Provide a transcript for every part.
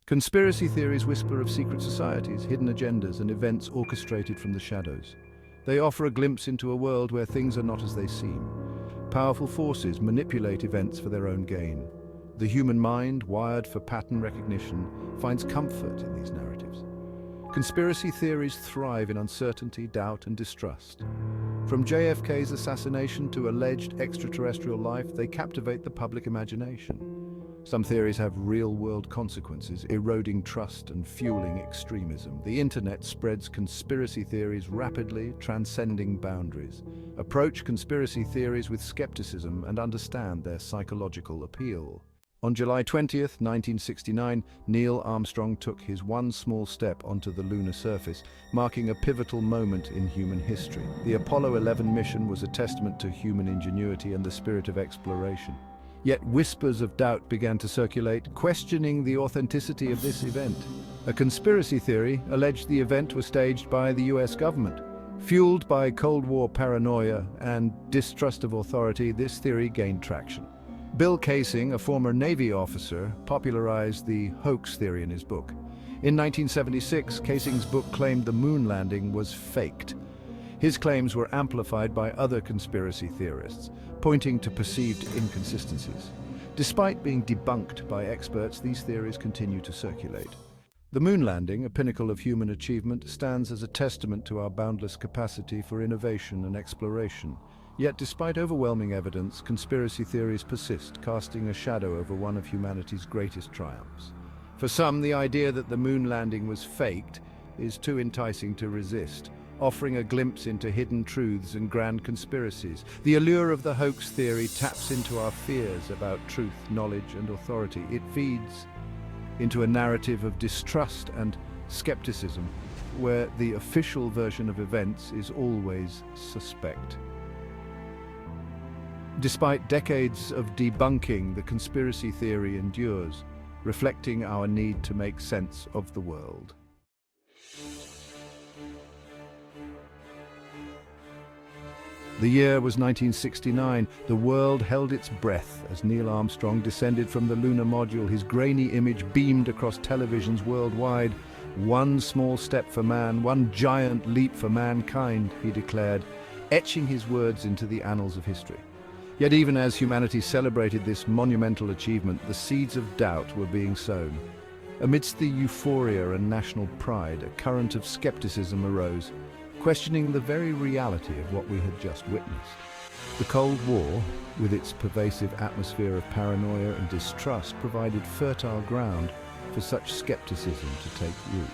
Conspiracy theories whisper of secret societies, hidden agendas, and events orchestrated from the shadows. They offer a glimpse into a world where things are not as they seem. Powerful forces manipulate events for their own gain. The human mind, wired for pattern recognition, finds comfort in these narratives. Conspiracy theories thrive in uncertainty, doubt, and distrust. From JFK's assassination to alleged extraterrestrial life, they captivate the public imagination. Some theories have real-world consequences, eroding trust and fueling extremism. The internet spreads conspiracy theories rapidly, transcending boundaries. Approach conspiracy theories with skepticism and understand their psychological appeal. On July 20th, 1969, Neil Armstrong took his one small step onto the lunar surface, marking a pivotal moment in human history. The Apollo 11 mission was a testament to human ingenuity and the spirit of exploration. Yet whispers of doubt began to circulate, questioning the authenticity of this event. A conspiracy theory alleged the event was staged by the US government. Fueled by Cold War paranoia and distrust of authority, this theory gained traction. Bill Kaysing, a former Navy officer, popularized the hoax theory in his book. In 1976, Kaysing's book claimed the moon landing was faked. His claims were amplified by other conspiracy theorists, pointing to perceived inconsistencies. Despite being debunked by experts, these theories continue to circulate. The moon landing, a pinnacle of human achievement, stands as a testament to our boundless capacity for innovation and exploration. Yet, despite overwhelming evidence, conspiracy theories persist, casting a shadow over one of humanity's greatest triumphs. For some, the idea that the moon landing was faked is too enticing to resist, offering a glimpse into hidden truths and grand conspiracies. The allure of the hoax theory taps into our fears about truth, knowledge, and authority. It feeds into a narrative of distrust and skepticism, where the official version of events is always suspect. Despite decades of debunking, the conspiracy theory endures, reflecting our need to make sense of the world. The year was 1969. The world held its breath as Neil Armstrong descended from the lunar module. His grainy image beamed across televisions worldwide. "One small step for man, one giant leap for mankind," he declared, etching his words into the annals of history. Yet even as humanity celebrated this monumental achievement, the seeds of doubt were being sown. Amidst the euphoria and national pride, a current of skepticism arose, questioning the very reality of what we had just witnessed. The Cold War, with its pervasive atmosphere of paranoia and distrust, provided fertile ground for such skepticism to take root.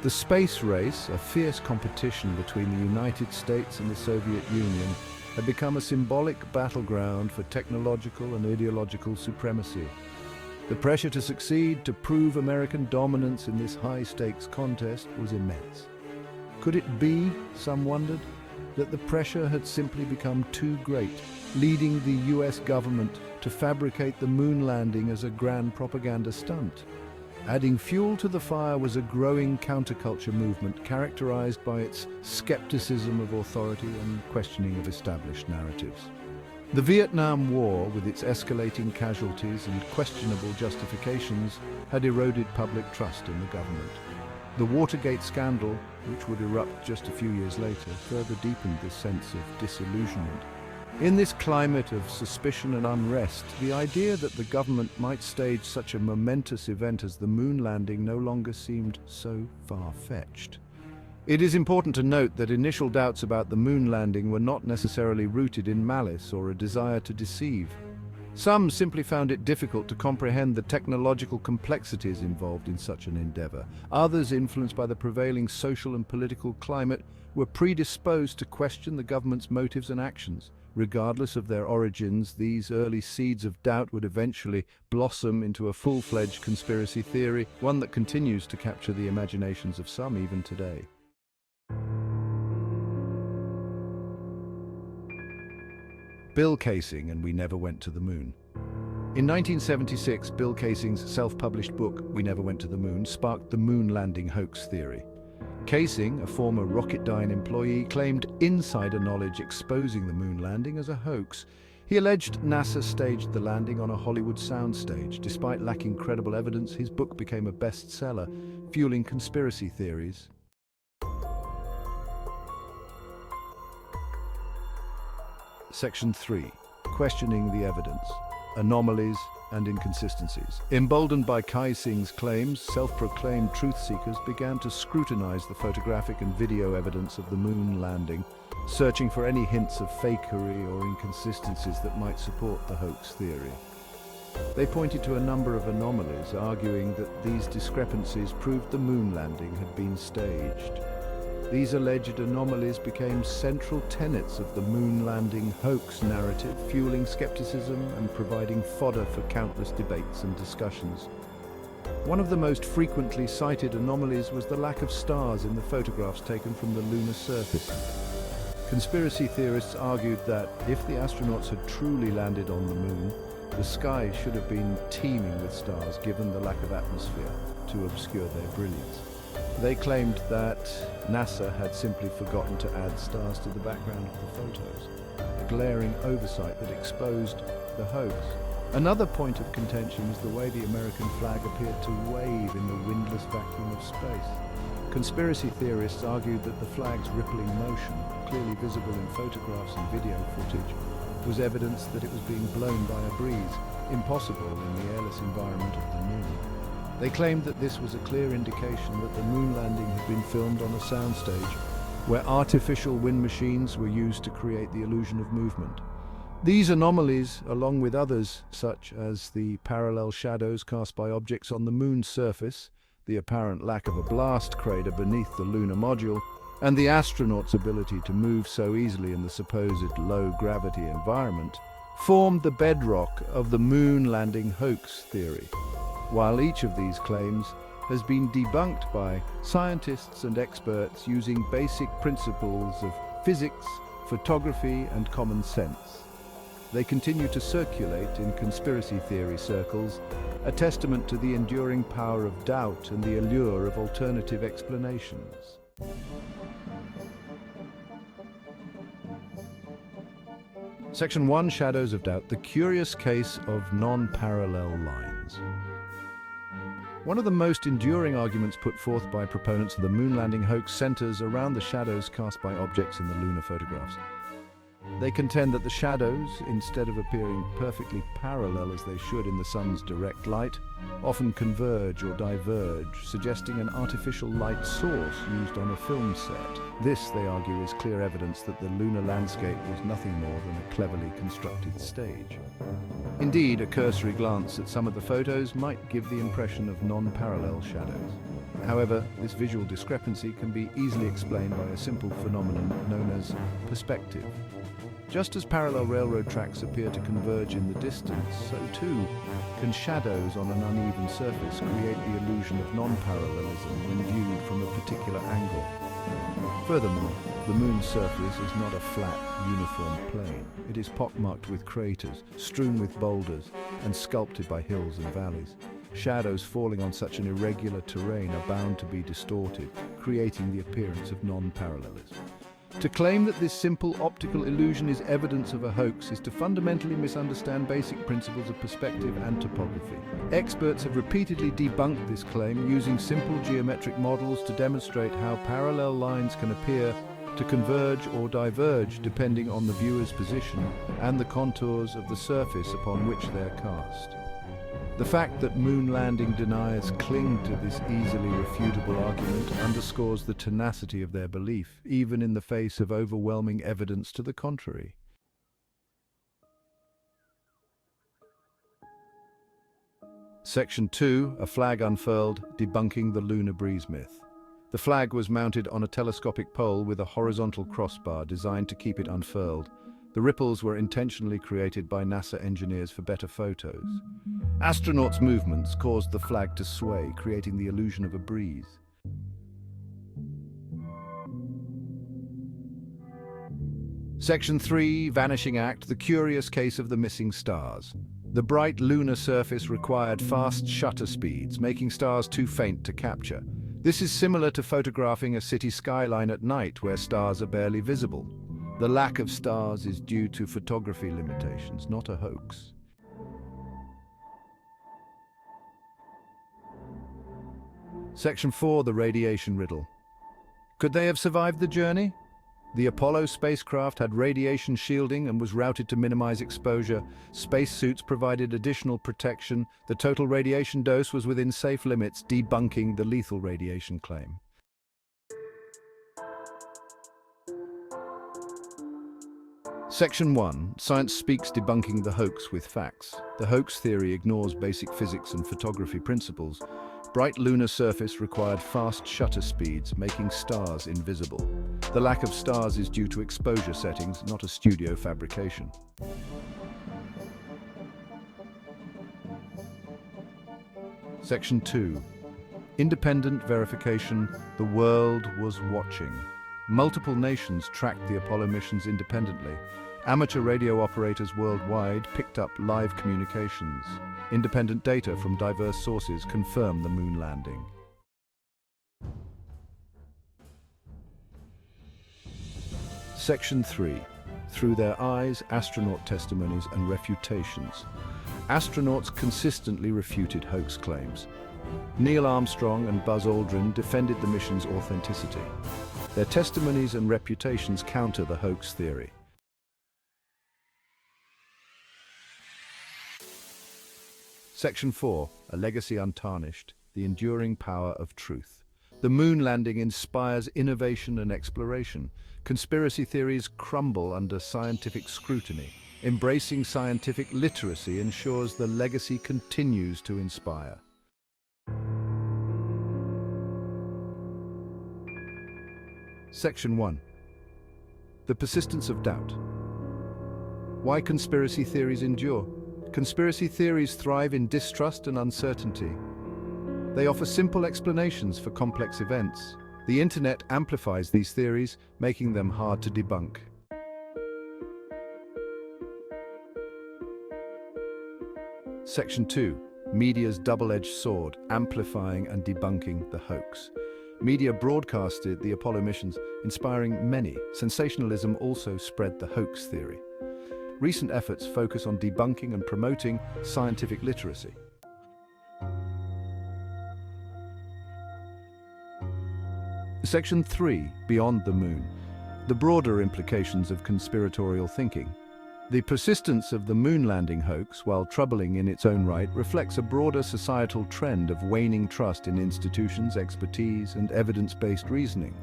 The space race, a fierce competition between the United States and the Soviet Union, had become a symbolic battleground for technological and ideological supremacy. The pressure to succeed, to prove American dominance in this high-stakes contest, was immense. Could it be, some wondered, that the pressure had simply become too great, leading the US government to fabricate the moon landing as a grand propaganda stunt? Adding fuel to the fire was a growing counterculture movement characterized by its skepticism of authority and questioning of established narratives. The Vietnam War, with its escalating casualties and questionable justifications, had eroded public trust in the government. The Watergate scandal, which would erupt just a few years later, further deepened this sense of disillusionment. In this climate of suspicion and unrest, the idea that the government might stage such a momentous event as the moon landing no longer seemed so far-fetched. It is important to note that initial doubts about the moon landing were not necessarily rooted in malice or a desire to deceive. Some simply found it difficult to comprehend the technological complexities involved in such an endeavor. Others, influenced by the prevailing social and political climate, were predisposed to question the government's motives and actions. Regardless of their origins, these early seeds of doubt would eventually blossom into a full-fledged conspiracy theory, one that continues to capture the imaginations of some even today. Bill Kaysing and We Never Went to the Moon. In 1976, Bill Kaysing's self-published book, We Never Went to the Moon, sparked the moon landing hoax theory. Kaysing, a former Rocketdyne employee, claimed insider knowledge exposing the moon landing as a hoax. He alleged NASA staged the landing on a Hollywood soundstage. Despite lacking credible evidence, his book became a bestseller, fueling conspiracy theories. Section 3. Questioning the evidence. Anomalies and inconsistencies. Emboldened by Kai Sing's claims, self-proclaimed truth seekers began to scrutinize the photographic and video evidence of the moon landing, searching for any hints of fakery or inconsistencies that might support the hoax theory. They pointed to a number of anomalies, arguing that these discrepancies proved the moon landing had been staged. These alleged anomalies became central tenets of the moon landing hoax narrative, fueling skepticism and providing fodder for countless debates and discussions. One of the most frequently cited anomalies was the lack of stars in the photographs taken from the lunar surface. Conspiracy theorists argued that if the astronauts had truly landed on the moon, the sky should have been teeming with stars given the lack of atmosphere to obscure their brilliance. They claimed that NASA had simply forgotten to add stars to the background of the photos, a glaring oversight that exposed the hoax. Another point of contention was the way the American flag appeared to wave in the windless vacuum of space. Conspiracy theorists argued that the flag's rippling motion, clearly visible in photographs and video footage, was evidence that it was being blown by a breeze, impossible in the airless environment of the moon. They claimed that this was a clear indication that the moon landing had been filmed on a soundstage, where artificial wind machines were used to create the illusion of movement. These anomalies, along with others, such as the parallel shadows cast by objects on the moon's surface, the apparent lack of a blast crater beneath the lunar module, and the astronauts' ability to move so easily in the supposed low-gravity environment, formed the bedrock of the moon landing hoax theory. While each of these claims has been debunked by scientists and experts using basic principles of physics, photography, and common sense, they continue to circulate in conspiracy theory circles, a testament to the enduring power of doubt and the allure of alternative explanations. Section 1. Shadows of Doubt. The curious case of non-parallel lines. One of the most enduring arguments put forth by proponents of the moon landing hoax centers around the shadows cast by objects in the lunar photographs. They contend that the shadows, instead of appearing perfectly parallel as they should in the sun's direct light, often converge or diverge, suggesting an artificial light source used on a film set. This, they argue, is clear evidence that the lunar landscape was nothing more than a cleverly constructed stage. Indeed, a cursory glance at some of the photos might give the impression of non-parallel shadows. However, this visual discrepancy can be easily explained by a simple phenomenon known as perspective. Just as parallel railroad tracks appear to converge in the distance, so too can shadows on an uneven surface create the illusion of non-parallelism when viewed from a particular angle. Furthermore, the moon's surface is not a flat, uniform plane. It is pockmarked with craters, strewn with boulders, and sculpted by hills and valleys. Shadows falling on such an irregular terrain are bound to be distorted, creating the appearance of non-parallelism. To claim that this simple optical illusion is evidence of a hoax is to fundamentally misunderstand basic principles of perspective and topography. Experts have repeatedly debunked this claim using simple geometric models to demonstrate how parallel lines can appear to converge or diverge depending on the viewer's position and the contours of the surface upon which they are cast. The fact that moon landing deniers cling to this easily refutable argument underscores the tenacity of their belief, even in the face of overwhelming evidence to the contrary. Section 2. A flag unfurled, debunking the lunar breeze myth. The flag was mounted on a telescopic pole with a horizontal crossbar designed to keep it unfurled. The ripples were intentionally created by NASA engineers for better photos. Astronauts' movements caused the flag to sway, creating the illusion of a breeze. Section 3. Vanishing Act. The curious case of the missing stars. The bright lunar surface required fast shutter speeds, making stars too faint to capture. This is similar to photographing a city skyline at night where stars are barely visible. The lack of stars is due to photography limitations, not a hoax. Section 4, the radiation riddle. Could they have survived the journey? The Apollo spacecraft had radiation shielding and was routed to minimize exposure. Spacesuits provided additional protection. The total radiation dose was within safe limits, debunking the lethal radiation claim. Section 1. Science speaks, debunking the hoax with facts. The hoax theory ignores basic physics and photography principles. Bright lunar surface required fast shutter speeds, making stars invisible. The lack of stars is due to exposure settings, not a studio fabrication. Section 2. Independent verification. The world was watching. Multiple nations tracked the Apollo missions independently. Amateur radio operators worldwide picked up live communications. Independent data from diverse sources confirm the moon landing. Section 3. Through their eyes, astronaut testimonies and refutations. Astronauts consistently refuted hoax claims. Neil Armstrong and Buzz Aldrin defended the mission's authenticity. Their testimonies and reputations counter the hoax theory. Section 4. A legacy untarnished. The enduring power of truth. The moon landing inspires innovation and exploration. Conspiracy theories crumble under scientific scrutiny. Embracing scientific literacy ensures the legacy continues to inspire. Section 1. The persistence of doubt. Why conspiracy theories endure? Conspiracy theories thrive in distrust and uncertainty. They offer simple explanations for complex events. The internet amplifies these theories, making them hard to debunk. Section 2. Media's double-edged sword, amplifying and debunking the hoax. Media broadcasted the Apollo missions, inspiring many. Sensationalism also spread the hoax theory. Recent efforts focus on debunking and promoting scientific literacy. Section 3. Beyond the moon. The broader implications of conspiratorial thinking. The persistence of the moon landing hoax, while troubling in its own right, reflects a broader societal trend of waning trust in institutions, expertise, and evidence-based reasoning.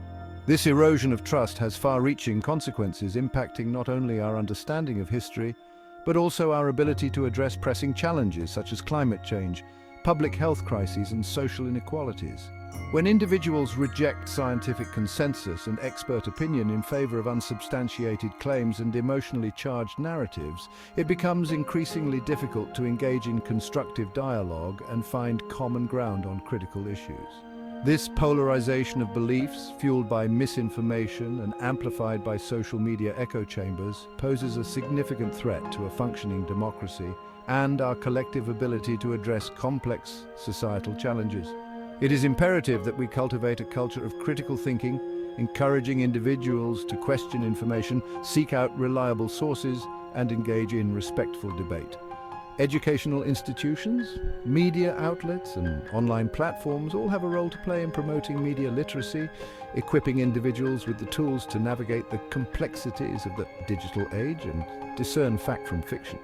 This erosion of trust has far-reaching consequences, impacting not only our understanding of history, but also our ability to address pressing challenges such as climate change, public health crises, and social inequalities. When individuals reject scientific consensus and expert opinion in favor of unsubstantiated claims and emotionally charged narratives, it becomes increasingly difficult to engage in constructive dialogue and find common ground on critical issues. This polarization of beliefs, fueled by misinformation and amplified by social media echo chambers, poses a significant threat to a functioning democracy and our collective ability to address complex societal challenges. It is imperative that we cultivate a culture of critical thinking, encouraging individuals to question information, seek out reliable sources, and engage in respectful debate. Educational institutions, media outlets, and online platforms all have a role to play in promoting media literacy, equipping individuals with the tools to navigate the complexities of the digital age and discern fact from fiction.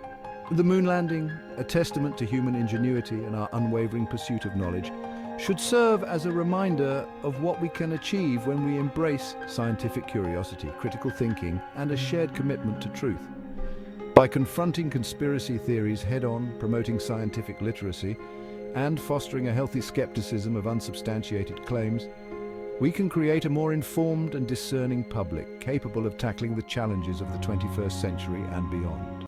The moon landing, a testament to human ingenuity and our unwavering pursuit of knowledge, should serve as a reminder of what we can achieve when we embrace scientific curiosity, critical thinking, and a shared commitment to truth. By confronting conspiracy theories head-on, promoting scientific literacy, and fostering a healthy skepticism of unsubstantiated claims, we can create a more informed and discerning public capable of tackling the challenges of the 21st century and beyond.